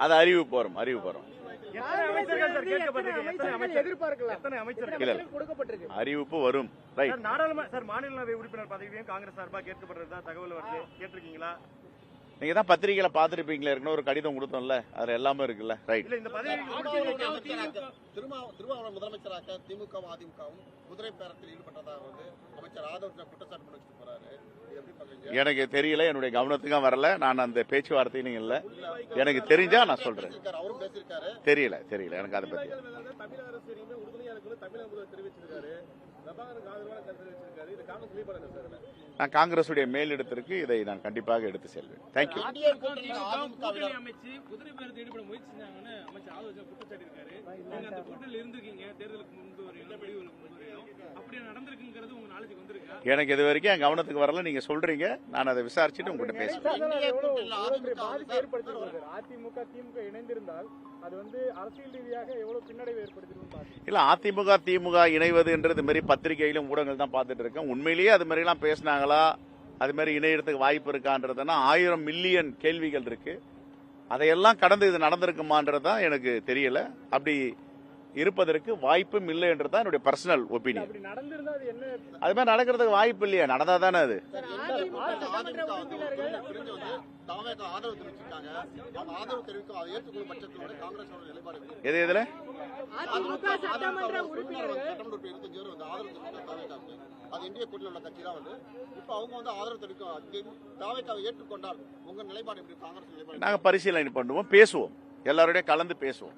அது அறிவு போறோம். அறிவிப்பு வரும். மாநிலங்களவை உறுப்பினர் பதவியும் காங்கிரஸ் சார்பாக கேட்கப்படுறதா தகவல் வருது, கேட்டிருக்கீங்களா? நீங்க தான் பத்திரிகையில பாத்துருப்பீங்களா, இருக்கணும் ஒரு கடிதம் கொடுத்தோம்ல, அதுல எல்லாமே இருக்குல்ல. ரைட். திருமாவளவன் முதலமைச்சராக திமுகவும் அதிமுகவும் குதிரை பேரத்தில் ஈடுபட்டதாக அமைச்சர் ஆதவ் குற்றச்சாட்டு முன்வச்சிட்டு போறாரு. எனக்கு தெரியல, என்னுடைய கவனத்துக்கும் வரல, நான் அந்த பேச்சுவார்த்தையிலும் இல்ல. எனக்கு தெரிஞ்சா நான் சொல்றேன். அவரும் பேசியிருக்காரு. தெரியல எனக்கு அதை பத்தி. தமிழக அரசு உறுதுணையா இருக்குன்னு தமிழக முதல்வர் தெரிவிச்சிருக்காரு. பிரபாகருக்கு ஆதரவான கருத்து தெரிவிச்சிருக்காரு. இது காங்கிரஸ் நிலைப்பாடு சார். நான் காங்கிரசுடைய மேலிடத்திற்கு இதை நான் கண்டிப்பாக எடுத்து செல்வேன். தேங்க்யூ. அமைச்சு குதிரை பேரத்தில் ஈடுபட முயற்சி செஞ்சாங்கன்னு அமைச்சர் ஆதவ் குற்றச்சாட்டு இருக்காரு. நீங்க அந்த கூட்டத்தில் இருந்திருக்கீங்க, தேர்தலுக்கு முன்பு வரையும் அப்படி நடந்திருக்குங்கிறது உங்க நாலேஜுக்கு வந்திருக்கா? எனக்கு இது வரைக்கும் என் கவனத்துக்கு வரல. நீங்க சொல்றீங்க, நான் அதை விசாரிச்சுட்டு உங்ககிட்ட பேசுவேன். அதிமுக திமுக இணைந்திருந்தால் அது அரசியல் ரீதியாக எவ்வளவு பின்னடைவு ஏற்படுத்திடும்? இல்ல, அதிமுக திமுக இணைவது என்றது மாதிரி பத்திரிகையிலும் ஊடகங்கள் தான் பார்த்துட்டு இருக்கேன். உண்மையிலேயே அது மாதிரி எல்லாம் பேசினாங்களா, அது மாதிரி இணையறதுக்கு வாய்ப்பு இருக்கான்றதுன்னா 1000 மில்லியன் கேள்விகள் இருக்கு. அதையெல்லாம் கடந்து இது நடந்திருக்குமான்றதுதான் எனக்கு தெரியல. அப்படி இருப்பதற்கு வாய்ப்பும் இல்லை என்றுதான் என்னுடைய பர்சனல் ஒப்பீனியன். அது மாதிரி நடக்கிறதுக்கு வாய்ப்பு இல்லையா? நடந்தா தானே அது. எது எதுல நாங்க பரிசீலனை பண்ணுவோம், பேசுவோம், எல்லாரோடய கலந்து பேசுவோம்.